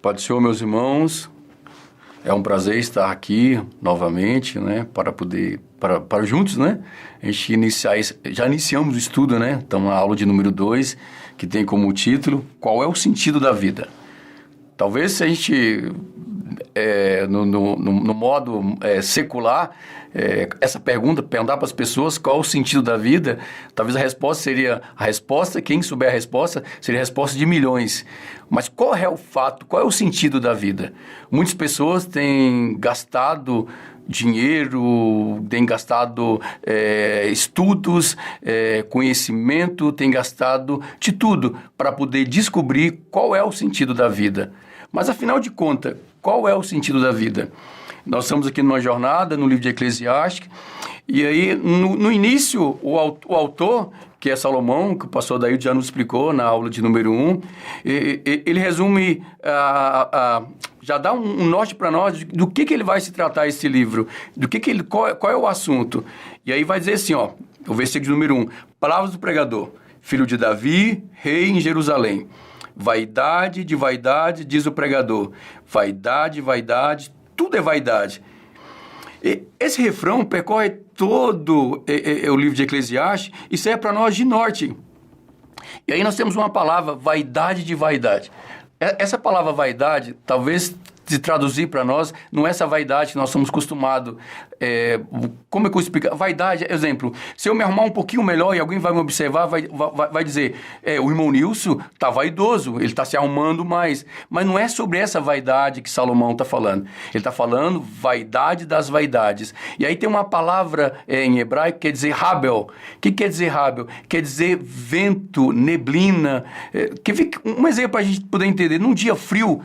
Paz do Senhor, meus irmãos, é um prazer estar aqui novamente, né, para juntos, né, a gente já iniciamos o estudo, né, estamos na aula de número 2, que tem como título, qual é o sentido da vida? Talvez se a gente, no modo secular, essa perguntar para as pessoas qual é o sentido da vida, talvez quem souber a resposta, seria a resposta de milhões. Mas qual é o fato, qual é o sentido da vida? Muitas pessoas têm gastado dinheiro, têm gastado estudos, conhecimento, têm gastado de tudo para poder descobrir qual é o sentido da vida. Mas, afinal de contas, qual é o sentido da vida? Nós estamos aqui numa jornada no livro de Eclesiastes, e aí, no início, o autor, que é Salomão, que o pastor Daí já nos explicou na aula de número 1, ele resume, já dá um norte para nós do que ele vai se tratar esse livro, qual é o assunto. E aí vai dizer assim, ó, o versículo número 1, palavras do pregador, filho de Davi, rei em Jerusalém. Vaidade de vaidade, diz o pregador. Vaidade, vaidade, tudo é vaidade. Esse refrão percorre todo o livro de Eclesiastes e serve para nós de norte. E aí nós temos uma palavra, vaidade de vaidade. Essa palavra vaidade, talvez se traduzir para nós, não é essa vaidade que nós somos acostumados. Como é que eu explico? Vaidade, exemplo, se eu me arrumar um pouquinho melhor e alguém vai me observar, vai dizer, o irmão Nilson está vaidoso, ele está se arrumando mais. Mas não é sobre essa vaidade que Salomão está falando. Ele está falando vaidade das vaidades. E aí tem uma palavra em hebraico que quer dizer Habel. O que quer dizer Habel? Quer dizer vento, neblina. Um exemplo para a gente poder entender. Num dia frio,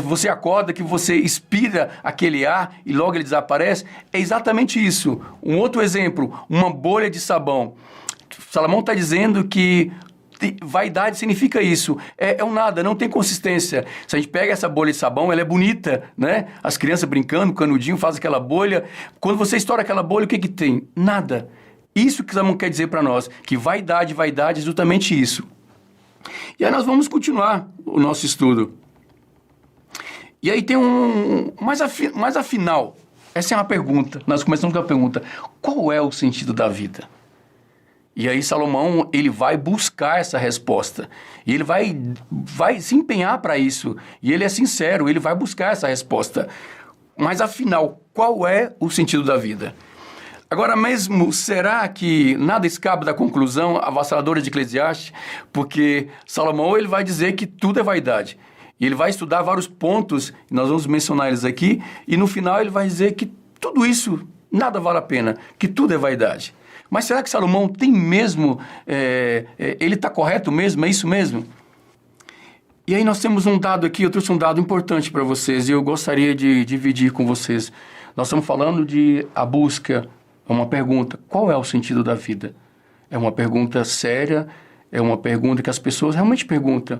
você acorda, que você expira aquele ar e logo ele desaparece, é exatamente isso. Um outro exemplo, uma bolha de sabão. Salomão está dizendo que vaidade significa isso. É um nada, não tem consistência. Se a gente pega essa bolha de sabão, ela é bonita, né? As crianças brincando, canudinho, faz aquela bolha. Quando você estoura aquela bolha, o que tem? Nada. Isso que Salomão quer dizer para nós, que vaidade é justamente isso. E aí nós vamos continuar o nosso estudo. E aí tem mas afinal, essa é uma pergunta, nós começamos com a pergunta, qual é o sentido da vida? E aí Salomão, ele vai buscar essa resposta, e ele vai se empenhar para isso, e ele é sincero, ele vai buscar essa resposta. Mas afinal, qual é o sentido da vida? Agora mesmo, será que nada escapa da conclusão avassaladora de Eclesiastes? Porque Salomão, ele vai dizer que tudo é vaidade. E ele vai estudar vários pontos, nós vamos mencionar eles aqui, e no final ele vai dizer que tudo isso, nada vale a pena, que tudo é vaidade. Mas será que Salomão tem mesmo, ele está correto mesmo, é isso mesmo? E aí nós temos um dado aqui, eu trouxe um dado importante para vocês, e eu gostaria de dividir com vocês. Nós estamos falando de a busca, é uma pergunta, qual é o sentido da vida? É uma pergunta séria, é uma pergunta que as pessoas realmente perguntam.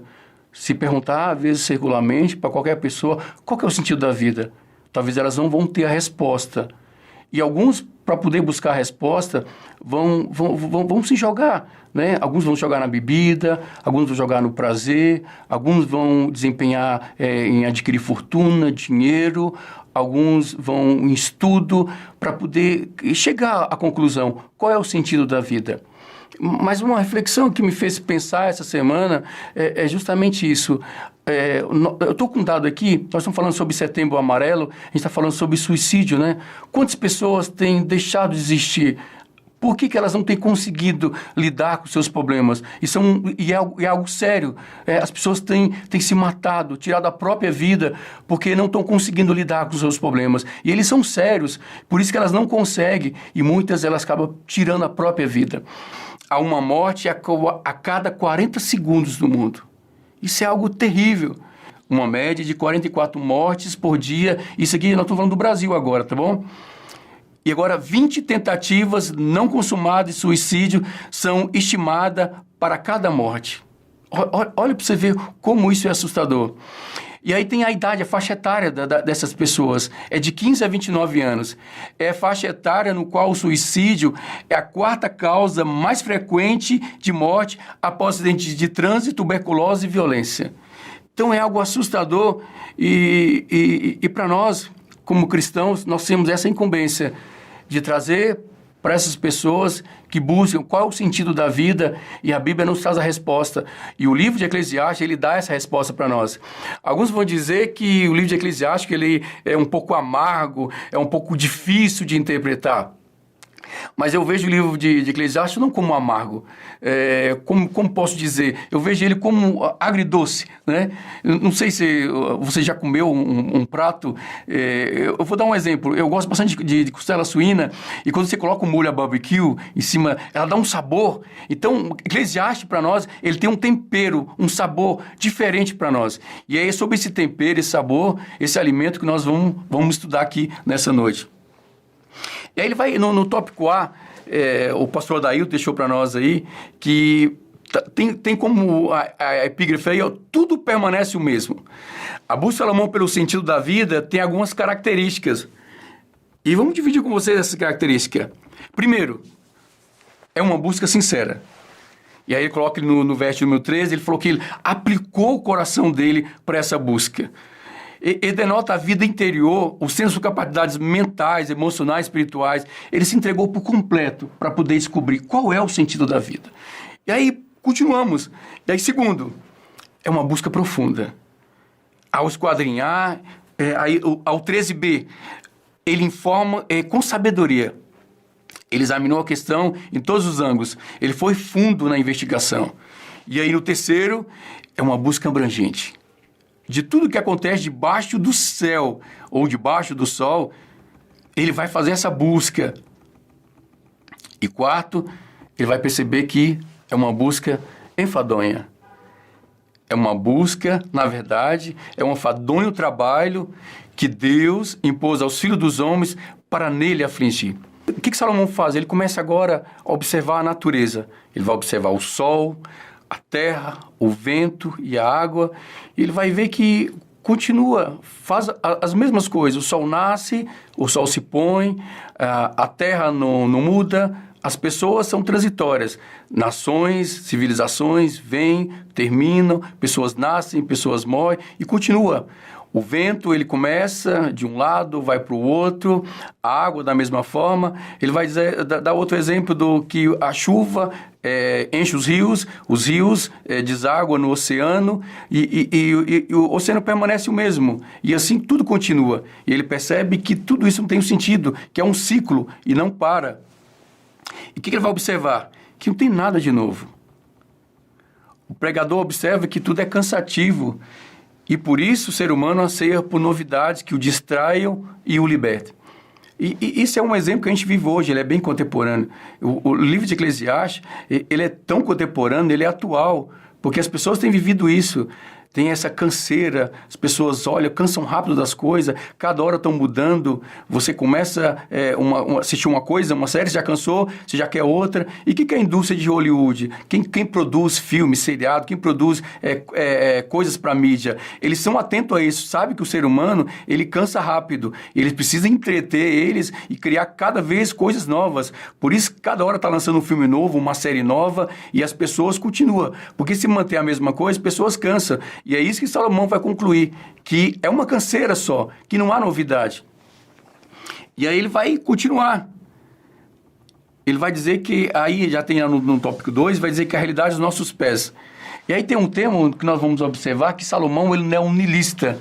Se perguntar, às vezes, circularmente, para qualquer pessoa, qual que é o sentido da vida? Talvez elas não vão ter a resposta. E alguns, para poder buscar a resposta, vão se jogar, né? Alguns vão jogar na bebida, alguns vão jogar no prazer, alguns vão desempenhar em adquirir fortuna, dinheiro, alguns vão em estudo, para poder chegar à conclusão, qual é o sentido da vida? Mas uma reflexão que me fez pensar essa semana é justamente isso. Eu estou com um dado aqui, nós estamos falando sobre Setembro Amarelo, a gente está falando sobre suicídio, né? Quantas pessoas têm deixado de existir? Por que elas não têm conseguido lidar com seus problemas? É algo sério. As pessoas têm se matado, tirado a própria vida, porque não estão conseguindo lidar com os seus problemas. E eles são sérios, por isso que elas não conseguem, e muitas elas acabam tirando a própria vida. Há uma morte a cada 40 segundos no mundo. Isso é algo terrível. Uma média de 44 mortes por dia. Isso aqui, nós estamos falando do Brasil agora, tá bom? E agora, 20 tentativas não consumadas de suicídio são estimadas para cada morte. Olha para você ver como isso é assustador. E aí tem a idade, a faixa etária dessas pessoas. É de 15 a 29 anos. É a faixa etária no qual o suicídio é a quarta causa mais frequente de morte após acidentes de trânsito, tuberculose e violência. Então é algo assustador e para nós, como cristãos, nós temos essa incumbência de trazer para essas pessoas que buscam qual é o sentido da vida, e a Bíblia nos traz a resposta. E o livro de Eclesiastes, ele dá essa resposta para nós. Alguns vão dizer que o livro de Eclesiastes ele é um pouco amargo, é um pouco difícil de interpretar. Mas eu vejo o livro de Eclesiastes não como amargo, como posso dizer, eu vejo ele como agridoce, né? Eu não sei se você já comeu um prato, eu vou dar um exemplo, eu gosto bastante de costela suína, e quando você coloca um molho a barbecue em cima, ela dá um sabor. Então, Eclesiastes para nós, ele tem um tempero, um sabor diferente para nós. E é sobre esse tempero, esse sabor, esse alimento que nós vamos estudar aqui nessa noite. E aí ele vai, no tópico A, o pastor Adailton deixou para nós aí, que tem como a epígrafe aí, ó, tudo permanece o mesmo. A busca de Salomão pelo sentido da vida tem algumas características. E vamos dividir com vocês essa característica. Primeiro, é uma busca sincera. E aí ele coloca no verso número 13, ele falou que ele aplicou o coração dele para essa busca. Ele denota a vida interior, o senso de capacidades mentais, emocionais, espirituais. Ele se entregou por completo para poder descobrir qual é o sentido da vida. E aí, continuamos. E aí, segundo, é uma busca profunda. Ao esquadrinhar, ao 13b, ele informa com sabedoria. Ele examinou a questão em todos os ângulos. Ele foi fundo na investigação. E aí, no terceiro, é uma busca abrangente. De tudo que acontece debaixo do céu ou debaixo do sol, ele vai fazer essa busca. E quarto, ele vai perceber que é uma busca enfadonha. É uma busca, na verdade, é um enfadonho trabalho que Deus impôs aos filhos dos homens para nele afligir. O que Salomão faz? Ele começa agora a observar a natureza. Ele vai observar o sol, a terra, o vento e a água, e ele vai ver que continua, faz as mesmas coisas. O sol nasce, o sol se põe, a terra não muda, as pessoas são transitórias. Nações, civilizações vêm, terminam, pessoas nascem, pessoas morrem, e continua. O vento, ele começa de um lado, vai para o outro, a água da mesma forma. Ele vai dar outro exemplo do que a chuva enche os rios desaguam no oceano e o oceano permanece o mesmo. E assim tudo continua. E ele percebe que tudo isso não tem um sentido, que é um ciclo e não para. E o que ele vai observar? Que não tem nada de novo. O pregador observa que tudo é cansativo. E por isso o ser humano anseia por novidades que o distraiam e o libertem. E isso é um exemplo que a gente vive hoje, ele é bem contemporâneo. O livro de Eclesiastes, ele é tão contemporâneo, ele é atual, porque as pessoas têm vivido isso. Tem essa canseira, as pessoas cansam rápido das coisas, cada hora estão mudando, você começa a assistir uma coisa, uma série, você já cansou, você já quer outra. E o que é a indústria de Hollywood? Quem produz filmes, seriado, quem produz coisas para mídia? Eles são atentos a isso, sabe que o ser humano, ele cansa rápido, eles precisam entreter eles e criar cada vez coisas novas. Por isso, cada hora está lançando um filme novo, uma série nova, e as pessoas continuam. Porque se manter a mesma coisa, as pessoas cansam. E é isso que Salomão vai concluir, que é uma canseira só, que não há novidade. E aí ele vai continuar. Ele vai dizer que, aí já tem no tópico 2, vai dizer que a realidade dos nossos pés. E aí tem um termo que nós vamos observar, que Salomão ele não é um niilista.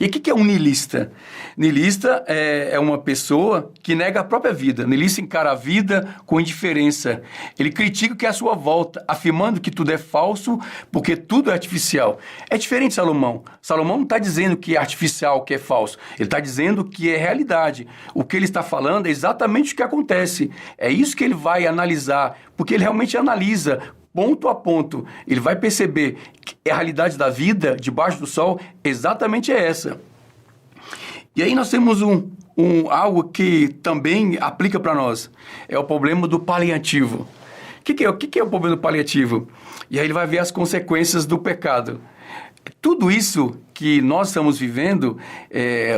E o que é um niilista? Niilista é uma pessoa que nega a própria vida. Niilista encara a vida com indiferença. Ele critica o que é a sua volta, afirmando que tudo é falso, porque tudo é artificial. É diferente de Salomão. Salomão não está dizendo que é artificial, que é falso. Ele está dizendo que é realidade. O que ele está falando é exatamente o que acontece. É isso que ele vai analisar, porque ele realmente analisa ponto a ponto. Ele vai perceber que a realidade da vida debaixo do sol exatamente é essa. E aí nós temos algo que também aplica para nós. É o problema do paliativo. O que é o problema do paliativo? E aí ele vai ver as consequências do pecado. Tudo isso que nós estamos vivendo,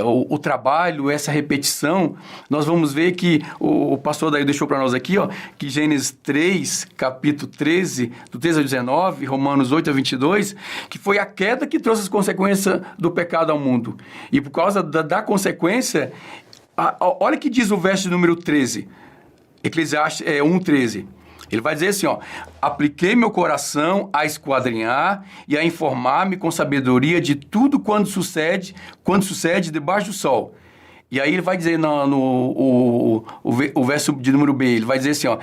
o trabalho, essa repetição, nós vamos ver que o pastor daí deixou para nós aqui, ó, que Gênesis 3, capítulo 13, do 13 ao 19, Romanos 8 a 22, que foi a queda que trouxe as consequências do pecado ao mundo. E por causa da consequência, olha o que diz o verso número 13, Eclesiastes 1:13. Ele vai dizer assim, ó, apliquei meu coração a esquadrinhar e a informar-me com sabedoria de tudo quando sucede debaixo do sol. E aí ele vai dizer o verso de número B, ele vai dizer assim, ó,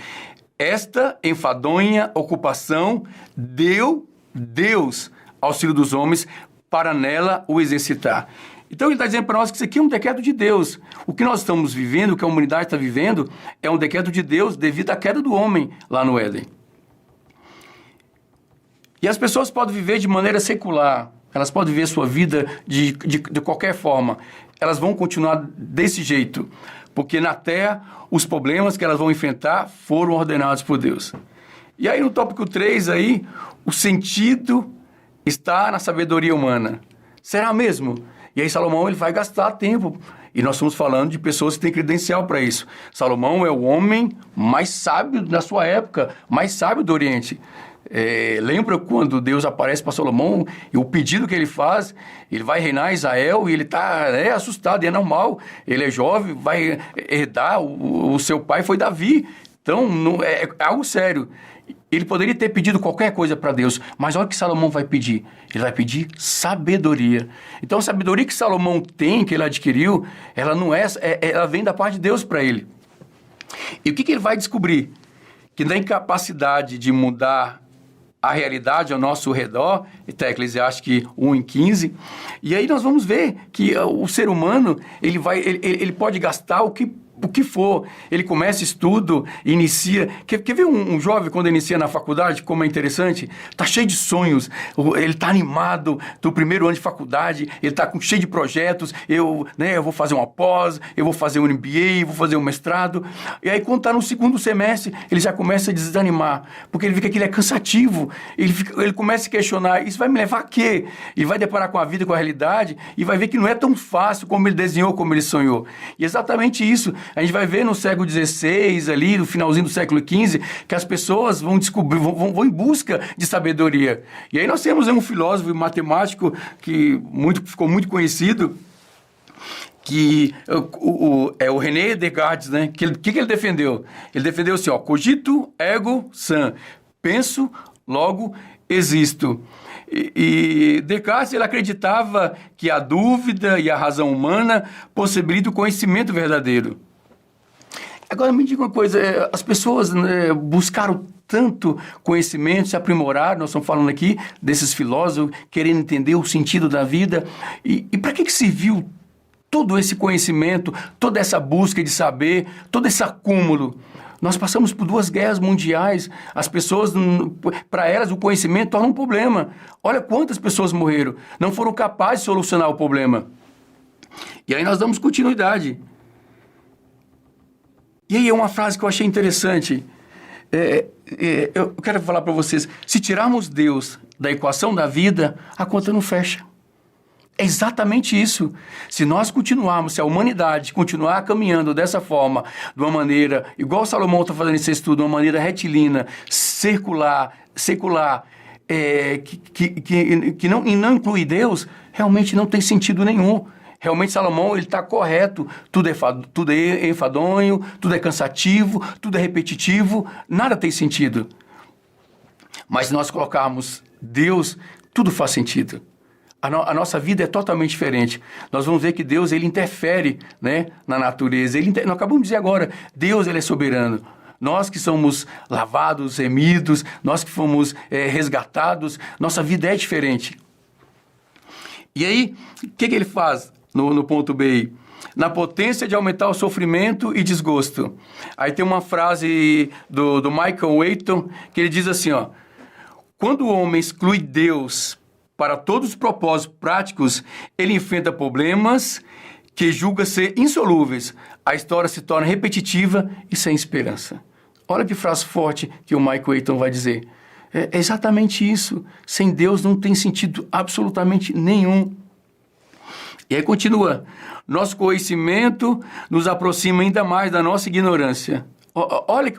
esta enfadonha ocupação deu Deus ao filho dos homens para nela o exercitar. Então ele está dizendo para nós que isso aqui é um decreto de Deus. O que nós estamos vivendo, o que a humanidade está vivendo, é um decreto de Deus devido à queda do homem lá no Éden. E as pessoas podem viver de maneira secular, elas podem viver sua vida de qualquer forma. Elas vão continuar desse jeito, porque na Terra os problemas que elas vão enfrentar foram ordenados por Deus. E aí no tópico 3, aí, o sentido está na sabedoria humana. Será mesmo? E aí Salomão ele vai gastar tempo. E nós estamos falando de pessoas que têm credencial para isso. Salomão é o homem mais sábio da sua época, mais sábio do Oriente. Lembra quando Deus aparece para Salomão e o pedido que ele faz, ele vai reinar Israel e ele está assustado, e é normal. Ele é jovem, vai herdar, o seu pai foi Davi. Então, não, é algo sério. Ele poderia ter pedido qualquer coisa para Deus, mas olha o que Salomão vai pedir. Ele vai pedir sabedoria. Então, a sabedoria que Salomão tem, que ele adquiriu, ela não ela vem da parte de Deus para ele. E o que ele vai descobrir? Que na incapacidade de mudar a realidade ao nosso redor, está Eclesiastes 1:15, e aí nós vamos ver que o ser humano, ele pode gastar o que for, ele começa estudo, inicia... Quer ver um jovem quando inicia na faculdade, como é interessante? Está cheio de sonhos, ele está animado do primeiro ano de faculdade, ele está cheio de projetos, eu vou fazer uma pós, eu vou fazer um MBA, vou fazer um mestrado, e aí quando está no segundo semestre, ele já começa a desanimar, porque ele vê que aquilo é cansativo, ele começa a questionar, isso vai me levar a quê? Ele vai deparar com a vida, com a realidade, e vai ver que não é tão fácil como ele desenhou, como ele sonhou. E exatamente isso, a gente vai ver no século XVI, ali, no finalzinho do século XV, que as pessoas vão descobrir, vão em busca de sabedoria. E aí nós temos um filósofo e matemático que ficou muito conhecido, que o René Descartes, né? Que ele defendeu? Ele defendeu assim, ó, cogito ergo sum, penso, logo existo. E Descartes, ele acreditava que a dúvida e a razão humana possibilitam o conhecimento verdadeiro. Agora, me diga uma coisa, as pessoas buscaram tanto conhecimento, se aprimorar, nós estamos falando aqui desses filósofos, querendo entender o sentido da vida, e para que serviu todo esse conhecimento, toda essa busca de saber, todo esse acúmulo? Nós passamos por 2 guerras mundiais, as pessoas, para elas, o conhecimento torna um problema. Olha quantas pessoas morreram, não foram capazes de solucionar o problema. E aí nós damos continuidade. E aí é uma frase que eu achei interessante. Eu quero falar para vocês, se tirarmos Deus da equação da vida, a conta não fecha. É exatamente isso. Se nós continuarmos, se a humanidade continuar caminhando dessa forma, de uma maneira, igual Salomão está fazendo esse estudo, de uma maneira retilínea, secular, que não inclui Deus, realmente não tem sentido nenhum. Realmente Salomão está correto, tudo é enfadonho, tudo é cansativo, tudo é repetitivo, nada tem sentido. Mas se nós colocarmos Deus, tudo faz sentido. A nossa vida é totalmente diferente. Nós vamos ver que Deus ele interfere, né, na natureza. Nós acabamos de dizer agora, Deus ele é soberano. Nós que somos lavados, remidos, nós que fomos resgatados, nossa vida é diferente. E aí, o que ele faz no ponto B? Na potência de aumentar o sofrimento e desgosto. Aí tem uma frase do Michael Wheaton, que ele diz assim, ó, quando o homem exclui Deus para todos os propósitos práticos, ele enfrenta problemas que julga ser insolúveis. A história se torna repetitiva e sem esperança. Olha que frase forte que o Michael Wheaton vai dizer. É exatamente isso. Sem Deus não tem sentido absolutamente nenhum. E aí continua. Nosso conhecimento nos aproxima ainda mais da nossa ignorância. Olha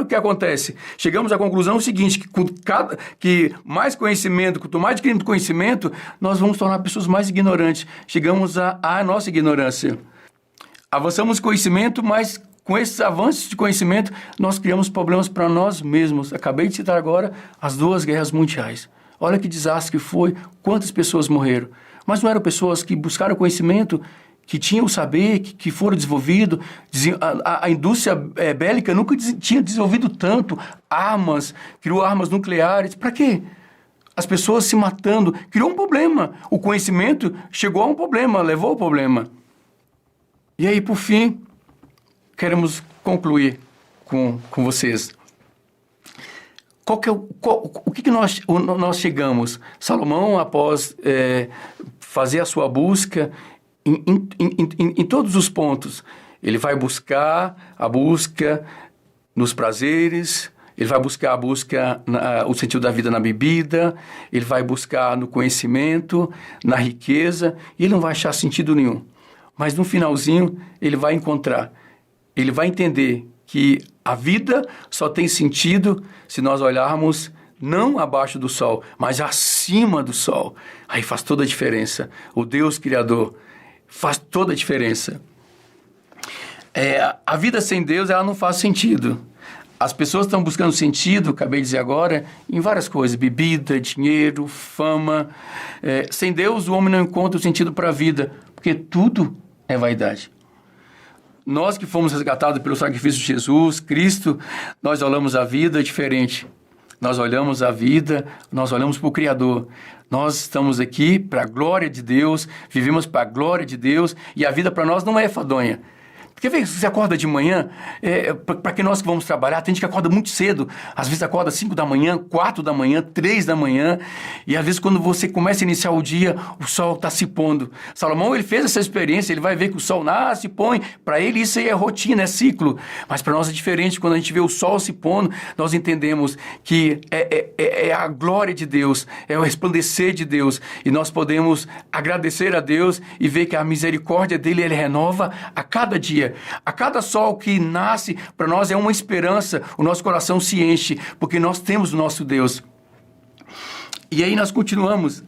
o que acontece. Chegamos à conclusão seguinte, que mais conhecimento, quanto mais adquirimos conhecimento, nós vamos tornar pessoas mais ignorantes. Chegamos à nossa ignorância. Avançamos conhecimento, mas com esses avanços de conhecimento, nós criamos problemas para nós mesmos. Acabei de citar agora as 2 guerras mundiais. Olha que desastre que foi, quantas pessoas morreram. Mas não eram pessoas que buscaram conhecimento, que tinham o saber, que foram desenvolvidos. A indústria bélica nunca tinha desenvolvido tanto armas, criou armas nucleares. Para quê? As pessoas se matando. Criou um problema. O conhecimento chegou a um problema, levou ao problema. E aí, por fim, queremos concluir com vocês. O que nós chegamos? Salomão, após fazer a sua busca em todos os pontos, ele vai buscar a busca nos prazeres, ele vai buscar a busca o sentido da vida na bebida, ele vai buscar no conhecimento, na riqueza, e ele não vai achar sentido nenhum. Mas no finalzinho ele vai encontrar, ele vai entender que a vida só tem sentido se nós olharmos não abaixo do sol, mas acima do sol. Aí faz toda a diferença. O Deus Criador faz toda a diferença. A vida sem Deus, ela não faz sentido. As pessoas estão buscando sentido, acabei de dizer agora, em várias coisas. Bebida, dinheiro, fama. Sem Deus, o homem não encontra o sentido para a vida, porque tudo é vaidade. Nós que fomos resgatados pelo sacrifício de Jesus, Cristo, nós olhamos a vida diferente. Nós olhamos a vida, nós olhamos para o Criador. Nós estamos aqui para a glória de Deus, vivemos para a glória de Deus, e a vida para nós não é enfadonha. Porque você acorda de manhã, para que nós que vamos trabalhar, tem gente que acorda muito cedo, às vezes acorda 5 da manhã, 4 da manhã, 3 da manhã, e às vezes quando você começa a iniciar o dia, o sol está se pondo. Salomão, ele fez essa experiência, ele vai ver que o sol nasce, põe, para ele isso aí é rotina, é ciclo, mas para nós é diferente. Quando a gente vê o sol se pondo, nós entendemos que é a glória de Deus, é o resplandecer de Deus, e nós podemos agradecer a Deus e ver que a misericórdia dele, ele renova a cada dia. A cada sol que nasce, para nós é uma esperança, o nosso coração se enche, porque nós temos o nosso Deus. E aí nós continuamos,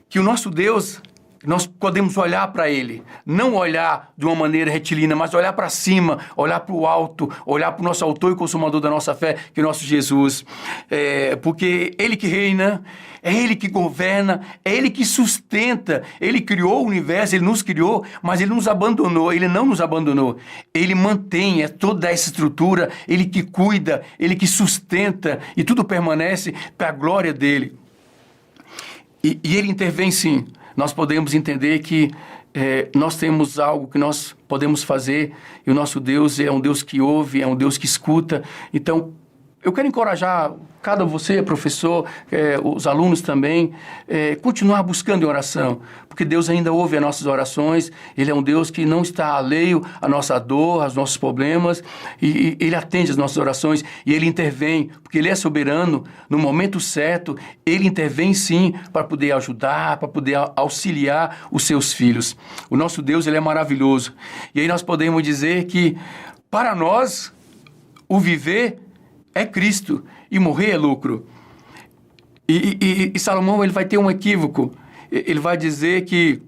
que o nosso Deus, nós podemos olhar para Ele, não olhar de uma maneira retilínea, mas olhar para cima, olhar para o alto, olhar para o nosso autor e consumador da nossa fé, que é o nosso Jesus. Porque Ele que reina, é Ele que governa, é Ele que sustenta. Ele criou o universo, Ele nos criou, mas Ele nos abandonou, Ele não nos abandonou. Ele mantém toda essa estrutura, Ele que cuida, Ele que sustenta, e tudo permanece para a glória dEle. E Ele intervém sim. Nós podemos entender que nós temos algo que nós podemos fazer, e o nosso Deus é um Deus que ouve, é um Deus que escuta. Então, eu quero encorajar cada você, professor, os alunos também, continuar buscando em oração, porque Deus ainda ouve as nossas orações. Ele é um Deus que não está alheio à nossa dor, aos nossos problemas, e Ele atende as nossas orações, e Ele intervém, porque Ele é soberano. No momento certo, Ele intervém sim, para poder ajudar, para poder auxiliar os seus filhos. O nosso Deus, Ele é maravilhoso. E aí nós podemos dizer que, para nós, o viver é Cristo, e morrer é lucro. E Salomão, ele vai ter um equívoco. Ele vai dizer que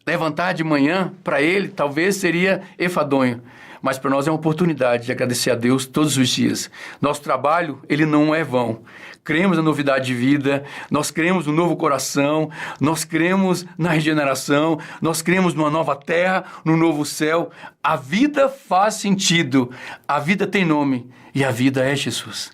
levantar de manhã, para ele, talvez seria enfadonho. Mas para nós é uma oportunidade de agradecer a Deus todos os dias. Nosso trabalho, ele não é vão. Cremos na novidade de vida, nós cremos no novo coração, nós cremos na regeneração, nós cremos numa nova terra, no novo céu. A vida faz sentido, a vida tem nome, e a vida é Jesus.